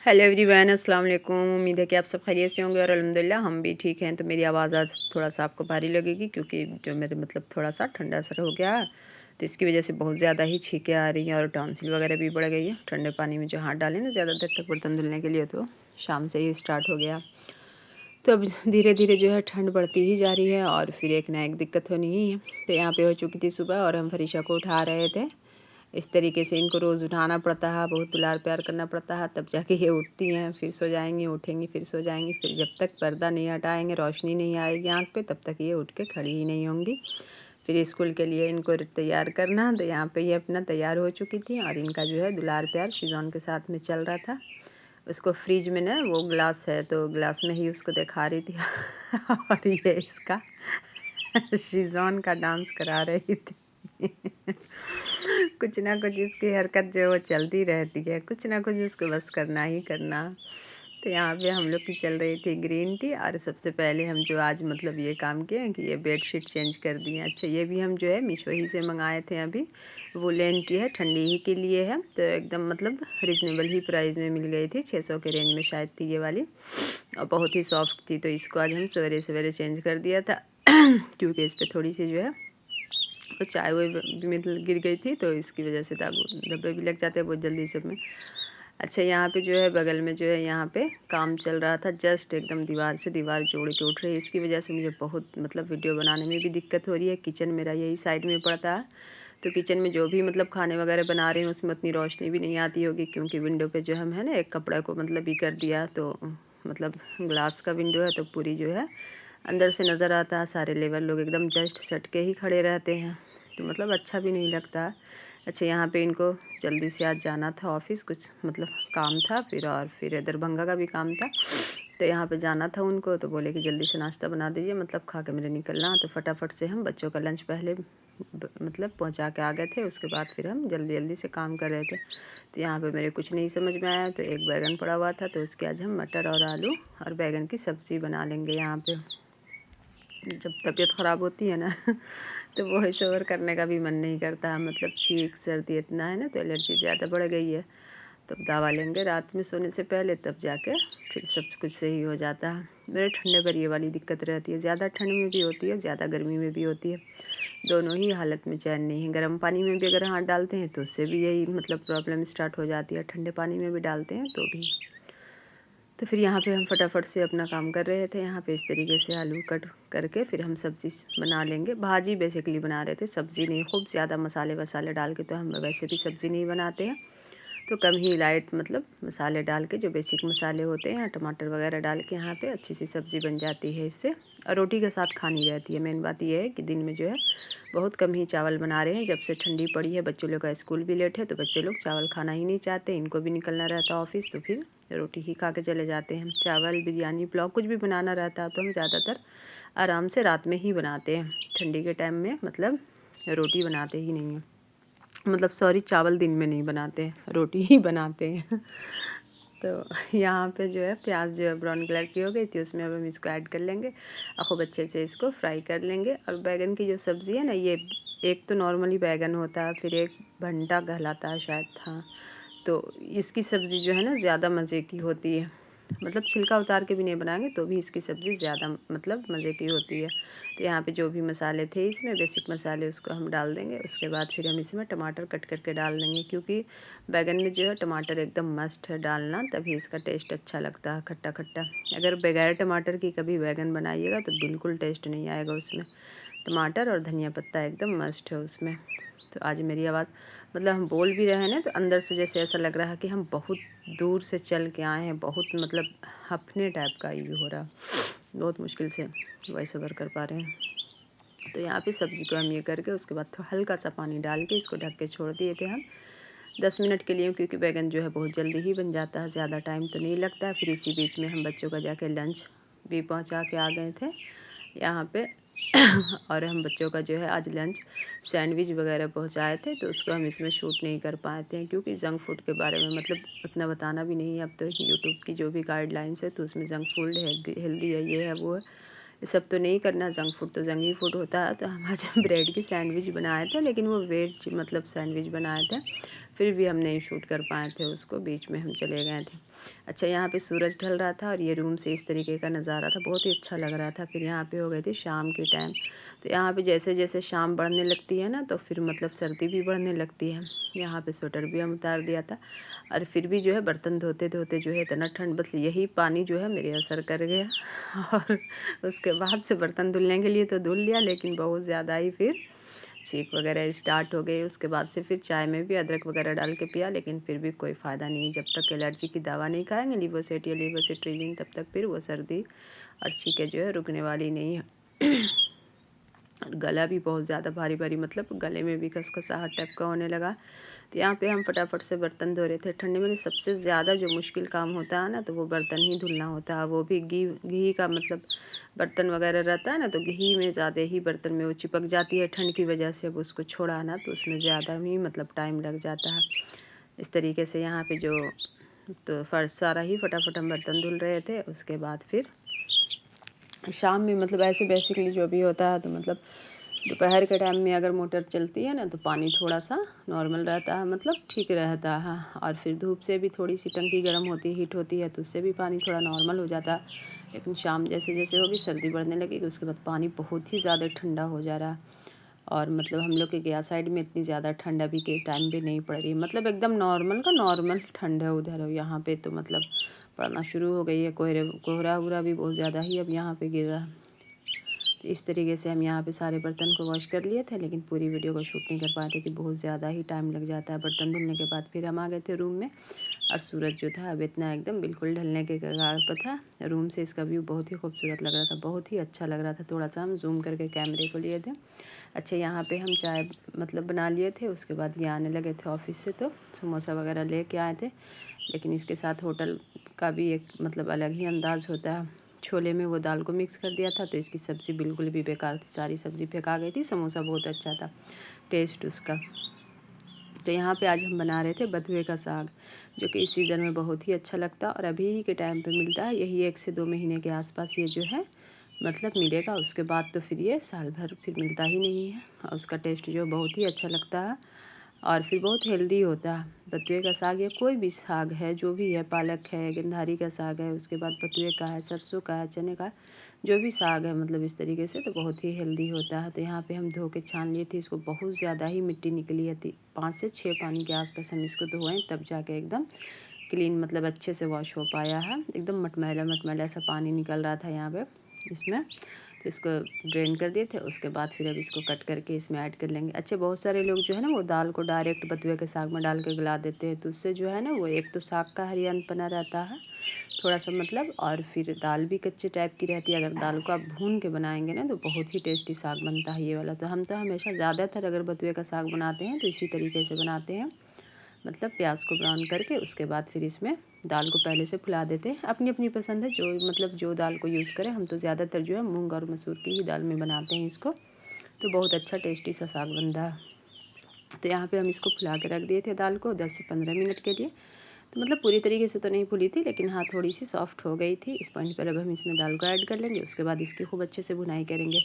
Hello everyone, अस्सलाम वालेकुम। उम्मीद है कि आप सब खैरियत से होंगे और अल्हम्दुलिल्लाह हम भी ठीक हैं। तो मेरी आवाज़ आज थोड़ा सा आपको भारी लगेगी क्योंकि जो मेरे थोड़ा सा ठंडा असर हो गया है, तो इसकी वजह से बहुत ज़्यादा ही छींकें आ रही हैं और टॉन्सिल वगैरह भी बढ़ गई है। ठंडे पानी में जो हाथ डालें ना ज़्यादा देर तक बर्तन धुलने के लिए, तो शाम से ही स्टार्ट हो गया। तो अब धीरे धीरे जो है ठंड बढ़ती ही जा रही है और फिर एक ना एक दिक्कत होनी ही है। तो यहाँ पे हो चुकी थी सुबह और हम फरीशा को उठा रहे थे। इस तरीके से इनको रोज़ उठाना पड़ता है, बहुत दुलार प्यार करना पड़ता है, तब जाके ये उठती हैं। फिर सो जाएंगी, उठेंगी, फिर सो जाएंगी। फिर जब तक पर्दा नहीं हटाएंगे, रोशनी नहीं आएगी आँख पे, तब तक ये उठ के खड़ी ही नहीं होंगी। फिर स्कूल के लिए इनको तैयार करना। तो यहाँ पे ये अपना तैयार हो चुकी थी और इनका जो है दुलार प्यार शिजॉन के साथ में चल रहा था। उसको फ्रिज में ना वो ग्लास है, तो ग्लास में ही उसको दिखा रही थी और ये इसका शिजॉन का डांस करा रही थी। कुछ ना कुछ इसकी हरकत जो है वो चलती रहती है, कुछ ना कुछ उसको बस करना ही करना। तो यहाँ पे हम लोग की चल रही थी ग्रीन टी। और सबसे पहले हम जो आज ये काम किए हैं कि ये बेडशीट चेंज कर दिए। अच्छा, ये भी हम जो है मीशो ही से मंगाए थे। अभी वुलेन की है, ठंडी ही के लिए है, तो एकदम रिजनेबल ही प्राइस में मिल गई थी। 600 के रेंज में शायद थी ये वाली, और बहुत ही सॉफ्ट थी। तो इसको आज हम सवेरे सवेरे चेंज कर दिया था क्योंकि इस पर थोड़ी सी जो है तो चाय वो गिर गई थी, तो इसकी वजह से दाग धब्बे भी लग जाते हैं बहुत जल्दी सब में। अच्छा, यहाँ पे जो है बगल में जो है यहाँ पे काम चल रहा था। जस्ट एकदम दीवार से दीवार जोड़ के उठ रही है। इसकी वजह से मुझे बहुत वीडियो बनाने में भी दिक्कत हो रही है। किचन मेरा यही साइड में पड़ता है, तो किचन में जो भी खाने वगैरह बना रही हूँ उसमें उतनी रोशनी भी नहीं आती होगी, क्योंकि विंडो पे जो हम है ना एक कपड़ा को ये कर दिया, तो ग्लास का विंडो है, तो पूरी जो है अंदर से नज़र आता है। सारे लेबर लोग एकदम जस्ट सट के ही खड़े रहते हैं, तो अच्छा भी नहीं लगता। अच्छा, यहाँ पे इनको जल्दी से आज जाना था ऑफिस, कुछ काम था, फिर दरभंगा का भी काम था। तो यहाँ पे जाना था उनको, तो बोले कि जल्दी से नाश्ता बना दीजिए, खा के मेरे निकलना। तो फटाफट से हम बच्चों का लंच पहले पहुँचा के आ गए थे। उसके बाद फिर हम जल्दी जल्दी से काम कर रहे थे। तो यहाँ पे मेरे कुछ नहीं समझ में आया, तो एक बैगन पड़ा हुआ था, तो उसके आज हम मटर और आलू और बैगन की सब्ज़ी बना लेंगे। यहाँ पे जब तबीयत ख़राब होती है ना तो वॉइस ओवर करने का भी मन नहीं करता। छींक सर्दी इतना है ना, तो एलर्जी ज़्यादा बढ़ गई है। तब दवा लेंगे रात में सोने से पहले, तब जाके फिर सब कुछ सही हो जाता है। मेरे ठंडे पर ये वाली दिक्कत रहती है, ज़्यादा ठंड में भी होती है, ज़्यादा गर्मी में भी होती है। दोनों ही हालत में चैन नहीं है। गर्म पानी में भी अगर हाथ डालते हैं तो उससे भी यही प्रॉब्लम स्टार्ट हो जाती है। ठंडे पानी में भी डालते हैं तो भी। तो फिर यहाँ पे हम फटाफट से अपना काम कर रहे थे। यहाँ पे इस तरीके से आलू कट करके फिर हम सब्ज़ी बना लेंगे। भाजी बेसिकली बना रहे थे, सब्ज़ी नहीं। खूब ज़्यादा मसाले वसाले डाल के तो हम वैसे भी सब्ज़ी नहीं बनाते हैं, तो कम ही लाइट मसाले डाल के, जो बेसिक मसाले होते हैं, टमाटर वगैरह डाल के यहाँ पे अच्छी सी सब्ज़ी बन जाती है इससे। और रोटी के साथ खानी रहती है। मेन बात ये है कि दिन में जो है बहुत कम ही चावल बना रहे हैं। जब से ठंडी पड़ी है, बच्चों लोग का स्कूल भी लेट है, तो बच्चे लोग चावल खाना ही नहीं चाहते। इनको भी निकलना रहता है ऑफिस, तो फिर रोटी ही खा के चले जाते हैं। चावल, बिरयानी, पुलाव कुछ भी बनाना रहता है तो हम ज़्यादातर आराम से रात में ही बनाते हैं। ठंडी के टाइम में रोटी बनाते ही नहीं हैं। सॉरी, चावल दिन में नहीं बनाते हैं, रोटी ही बनाते हैं। तो यहाँ पे जो है प्याज जो है ब्राउन कलर की हो गई थी, उसमें अब हम इसको ऐड कर लेंगे और खूब अच्छे से इसको फ्राई कर लेंगे। और बैगन की जो सब्ज़ी है ना, ये एक तो नॉर्मली बैगन होता है, फिर एक भंटा कहलाता है शायद, हाँ। तो इसकी सब्ज़ी जो है ना ज़्यादा मज़े की होती है। छिलका उतार के भी नहीं बनाएंगे तो भी इसकी सब्ज़ी ज़्यादा मज़े की होती है। तो यहाँ पे जो भी मसाले थे इसमें, बेसिक मसाले, उसको हम डाल देंगे। उसके बाद फिर हम इसमें टमाटर कट करके डाल देंगे, क्योंकि बैगन में जो है टमाटर एकदम मस्ट है डालना, तभी इसका टेस्ट अच्छा लगता है, खट्टा खट्टा। अगर बगैर टमाटर की कभी बैगन बनाइएगा तो बिल्कुल टेस्ट नहीं आएगा उसमें। टमाटर और धनिया पत्ता एकदम मस्ट है उसमें। तो आज मेरी आवाज़ हम बोल भी रहे हैं ना, तो अंदर से जैसे ऐसा लग रहा है कि हम बहुत दूर से चल के आए हैं। बहुत हफने टाइप का ये हो रहा, बहुत मुश्किल से वॉइस ओवर कर पा रहे हैं। तो यहाँ पे सब्ज़ी को हम ये करके उसके बाद थोड़ा हल्का सा पानी डाल के इसको ढक के छोड़ दिए थे हम 10 मिनट के लिए, क्योंकि बैगन जो है बहुत जल्दी ही बन जाता है, ज़्यादा टाइम तो नहीं लगता है। फिर इसी बीच में हम बच्चों का जाके लंच भी पहुँचा के आ गए थे यहाँ पे। और हम बच्चों का जो है आज लंच सैंडविच वगैरह पहुँचाए थे, तो उसको हम इसमें शूट नहीं कर पाए थे, क्योंकि जंक फूड के बारे में उतना बताना भी नहीं है। अब तो यूट्यूब की जो भी गाइडलाइंस है, तो उसमें जंक फूड हेल्दी है, ये है वो है, ये सब तो नहीं करना, जंक फूड तो जंक ही फूड होता है। तो हम आज ब्रेड की सैंडविच बनाए थे, लेकिन वो वेज मतलब सैंडविच बनाए थे, फिर भी हम नहीं शूट कर पाए थे उसको, बीच में हम चले गए थे। अच्छा, यहाँ पे सूरज ढल रहा था और ये रूम से इस तरीके का नज़ारा था, बहुत ही अच्छा लग रहा था। फिर यहाँ पे हो गई थी शाम के टाइम। तो यहाँ पे जैसे जैसे शाम बढ़ने लगती है ना, तो फिर मतलब सर्दी भी बढ़ने लगती है। यहाँ पे स्वेटर भी हम उतार दिया था, और फिर भी जो है बर्तन धोते धोते जो है इतना ठंड, बस यही पानी जो है मेरे असर कर गया। और उसके बाद से बर्तन धुलने के लिए तो धुल लिया, लेकिन बहुत ज़्यादा ही फिर छींक वगैरह स्टार्ट हो गई। उसके बाद से फिर चाय में भी अदरक वगैरह डाल के पिया, लेकिन फिर भी कोई फ़ायदा नहीं। जब तक एलर्जी की दवा नहीं खाएंगे, लिवोसेट या लिवोसिट्रीजिन, तब तक फिर वो सर्दी और छींकें जो है रुकने वाली नहीं है। और गला भी बहुत ज़्यादा भारी भारी, मतलब गले में भी खसखसाहट टाइप का होने लगा। तो यहाँ पे हम फटाफट से बर्तन धो रहे थे। ठंडे में सबसे ज़्यादा जो मुश्किल काम होता है ना, तो वो बर्तन ही धुलना होता है। वो भी घी का मतलब बर्तन वगैरह रहता है ना, तो घी में ज़्यादा ही बर्तन में वो चिपक जाती है ठंड की वजह से। अब उसको छोड़ाना तो उसमें ज़्यादा ही मतलब टाइम लग जाता है। इस तरीके से यहाँ पे जो तो फर्श सारा ही फटाफट हम बर्तन धुल रहे थे। उसके बाद फिर शाम में मतलब ऐसे बेसिकली जो भी होता है, तो मतलब दोपहर के टाइम में अगर मोटर चलती है ना, तो पानी थोड़ा सा नॉर्मल रहता है, मतलब ठीक रहता है। और फिर धूप से भी थोड़ी सी टंकी गर्म होती हीट होती है, तो उससे भी पानी थोड़ा नॉर्मल हो जाता है। लेकिन शाम जैसे जैसे होगी सर्दी बढ़ने लगेगी, उसके बाद पानी बहुत ही ज़्यादा ठंडा हो जा रहा है। और मतलब हम लोग के गया साइड में इतनी ज़्यादा ठंड अभी के टाइम पे नहीं पड़ रही है, मतलब एकदम नॉर्मल का नॉर्मल ठंड है। उधर यहाँ पे तो मतलब पड़ना शुरू हो गई है। कोहरा वोहरा भी बहुत ज़्यादा ही अब यहाँ पे गिर रहा है। तो इस तरीके से हम यहाँ पे सारे बर्तन को वॉश कर लिए थे, लेकिन पूरी वीडियो को शूट नहीं कर पाए थे कि बहुत ज़्यादा ही टाइम लग जाता है। बर्तन धुलने के बाद फिर हम आ गए थे रूम में, और सूरज जो था अब इतना एकदम बिल्कुल ढलने के कगार पर था। रूम से इसका व्यू बहुत ही खूबसूरत लग रहा था, बहुत ही अच्छा लग रहा था। थोड़ा सा हम जूम करके कैमरे को लिए थे। अच्छा, यहाँ पे हम चाय मतलब बना लिए थे। उसके बाद ये आने लगे थे ऑफिस से, तो समोसा वगैरह लेके आए थे। लेकिन इसके साथ होटल का भी एक मतलब अलग ही अंदाज़ होता है। छोले में वो दाल को मिक्स कर दिया था, तो इसकी सब्ज़ी बिल्कुल भी बेकार थी, सारी सब्ज़ी फेंका गई थी। समोसा बहुत अच्छा था टेस्ट उसका। तो यहाँ पे आज हम बना रहे थे बथुए का साग, जो कि इस सीज़न में बहुत ही अच्छा लगता है और अभी ही के टाइम पे मिलता है। यही 1 से 2 महीने के आसपास ये जो है मतलब मिलेगा। उसके बाद तो फिर ये साल भर फिर मिलता ही नहीं है। और उसका टेस्ट जो बहुत ही अच्छा लगता है, और फिर बहुत हेल्दी होता है। बथुए का साग या कोई भी साग है, जो भी है, पालक है, गेंधारी का साग है, उसके बाद बथुए का है, सरसों का है, चने का, जो भी साग है मतलब इस तरीके से, तो बहुत ही हेल्दी होता है। तो यहाँ पे हम धो के छान लिए थे इसको, बहुत ज़्यादा ही मिट्टी निकली थी। 5 से 6 पानी के आसपास हम इसको धोएं, तब जाके एकदम क्लीन मतलब अच्छे से वॉश हो पाया है। एकदम मटमैला मटमैला सा पानी निकल रहा था यहाँ पे इसमें। तो इसको ड्रेन कर दिए थे। उसके बाद फिर अब इसको कट करके इसमें ऐड कर लेंगे। अच्छे, बहुत सारे लोग जो है ना, वो दाल को डायरेक्ट बथुए के साग में डाल के गला देते हैं, तो उससे जो है ना, वो एक तो साग का हरियाणपना रहता है थोड़ा सा मतलब, और फिर दाल भी कच्चे टाइप की रहती है। अगर दाल को आप भून के बनाएंगे ना, तो बहुत ही टेस्टी साग बनता है ये वाला। तो हम तो हमेशा ज़्यादातर अगर बथुए का साग बनाते हैं तो इसी तरीके से बनाते हैं, मतलब प्याज को ब्राउन करके उसके बाद फिर इसमें दाल को पहले से फुला देते हैं। अपनी अपनी पसंद है, जो मतलब जो दाल को यूज़ करें। हम तो ज़्यादातर जो है मूंग और मसूर की ही दाल में बनाते हैं इसको, तो बहुत अच्छा टेस्टी सा साग बनता है। तो यहाँ पे हम इसको फुला के रख दिए थे दाल को 10 से 15 मिनट के लिए। तो मतलब पूरी तरीके से तो नहीं फूली थी, लेकिन हाँ थोड़ी सी सॉफ्ट हो गई थी। इस पॉइंट पर अब हम इसमें दाल को ऐड कर लेंगे। उसके बाद इसकी खूब अच्छे से भुनाई करेंगे।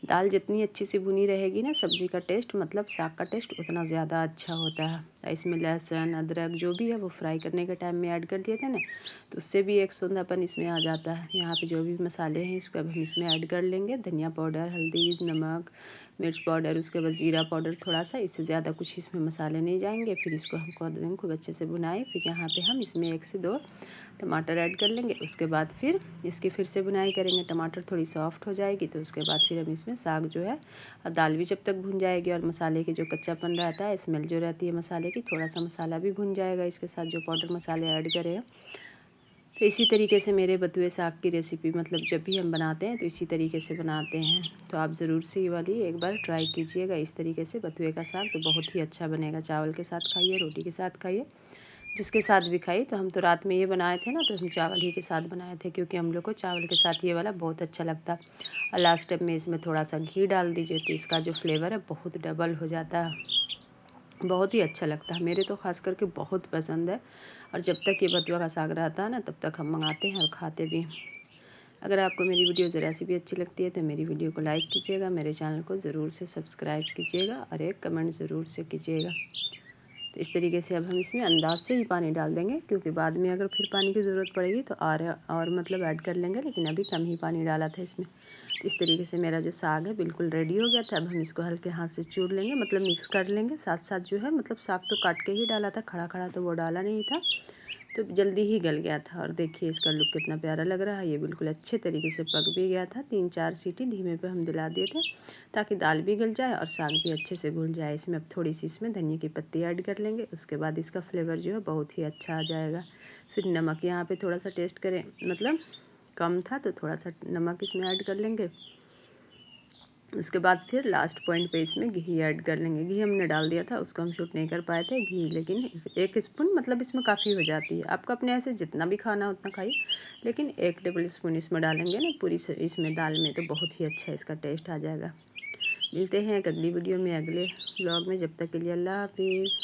दाल जितनी अच्छी सी भुनी रहेगी ना, सब्ज़ी का टेस्ट मतलब साग का टेस्ट उतना ज़्यादा अच्छा होता है। इसमें लहसुन अदरक जो भी है वो फ्राई करने के टाइम में ऐड कर दिए थे ना, तो उससे भी एक सुंदरपन इसमें आ जाता है। यहाँ पे जो भी मसाले हैं इसको अब हम इसमें ऐड कर लेंगे। धनिया पाउडर, हल्दी, नमक, मिर्च पाउडर, उसके बाद ज़ीरा पाउडर थोड़ा सा, इससे ज़्यादा कुछ इसमें मसाले नहीं जाएंगे। फिर इसको हम कर देंगे खूब अच्छे से भुनाई। फिर यहाँ पे हम इसमें 1 से 2 टमाटर ऐड कर लेंगे। उसके बाद फिर इसकी फिर से भुनाई करेंगे। टमाटर थोड़ी सॉफ्ट हो जाएगी, तो उसके बाद फिर हम इसमें साग जो है, और दाल भी जब तक भुन जाएगी और मसाले के जो कच्चापन रहता है, स्मेल जो रहती है मसाले की, थोड़ा सा मसाला भी भुन जाएगा इसके साथ जो पाउडर मसाले ऐड करें। तो इसी तरीके से मेरे बथुए साग की रेसिपी मतलब जब भी हम बनाते हैं तो इसी तरीके से बनाते हैं। तो आप ज़रूर से ये वाली एक बार ट्राई कीजिएगा इस तरीके से बथुए का साग, तो बहुत ही अच्छा बनेगा। चावल के साथ खाइए, रोटी के साथ खाइए, जिसके साथ भी खाइए। तो हम तो रात में ये बनाए थे ना, तो हम चावल ही के साथ बनाए थे, क्योंकि हम लोग को चावल के साथ ये वाला बहुत अच्छा लगता है। और लास्ट टाइम में इसमें थोड़ा सा घी डाल दीजिए, तो इसका जो फ्लेवर है बहुत डबल हो जाता है, बहुत ही अच्छा लगता है। मेरे तो ख़ास करके बहुत पसंद है, और जब तक ये बथुआ का साग रहता है ना, तब तक हम मंगाते हैं और खाते भी हैं। अगर आपको मेरी वीडियो ज़रा सी भी अच्छी लगती है तो मेरी वीडियो को लाइक कीजिएगा, मेरे चैनल को ज़रूर से सब्सक्राइब कीजिएगा और एक कमेंट ज़रूर से कीजिएगा। तो इस तरीके से अब हम इसमें अंदाज से ही पानी डाल देंगे, क्योंकि बाद में अगर फिर पानी की ज़रूरत पड़ेगी तो और मतलब ऐड कर लेंगे, लेकिन अभी कम ही पानी डाला था इसमें। तो इस तरीके से मेरा जो साग है बिल्कुल रेडी हो गया था। अब हम इसको हल्के हाथ से चूर लेंगे, मतलब मिक्स कर लेंगे। साथ साथ जो है मतलब साग तो काट के ही डाला था, खड़ा खड़ा तो वो डाला नहीं था, तो जल्दी ही गल गया था। और देखिए इसका लुक कितना प्यारा लग रहा है। ये बिल्कुल अच्छे तरीके से पक भी गया था। 3-4 सीटी धीमे पे हम दिला दिए थे ताकि दाल भी गल जाए और साग भी अच्छे से घुल जाए। इसमें अब थोड़ी सी इसमें धनिया की पत्ती ऐड कर लेंगे, उसके बाद इसका फ्लेवर जो है बहुत ही अच्छा आ जाएगा। फिर नमक यहाँ पे थोड़ा सा टेस्ट करें, मतलब कम था तो थोड़ा सा नमक इसमें ऐड कर लेंगे। उसके बाद फिर लास्ट पॉइंट पे इसमें घी ऐड कर लेंगे। घी हमने डाल दिया था, उसको हम शूट नहीं कर पाए थे घी, लेकिन 1 स्पून मतलब इसमें काफ़ी हो जाती है। आपको अपने ऐसे जितना भी खाना उतना खाइए, लेकिन 1 टेबल स्पून इसमें डालेंगे ना पूरी इसमें दाल में, तो बहुत ही अच्छा इसका टेस्ट आ जाएगा। मिलते हैं एक अगली वीडियो में, अगले व्लॉग में। जब तक के लिए अल्लाह हाफिज़।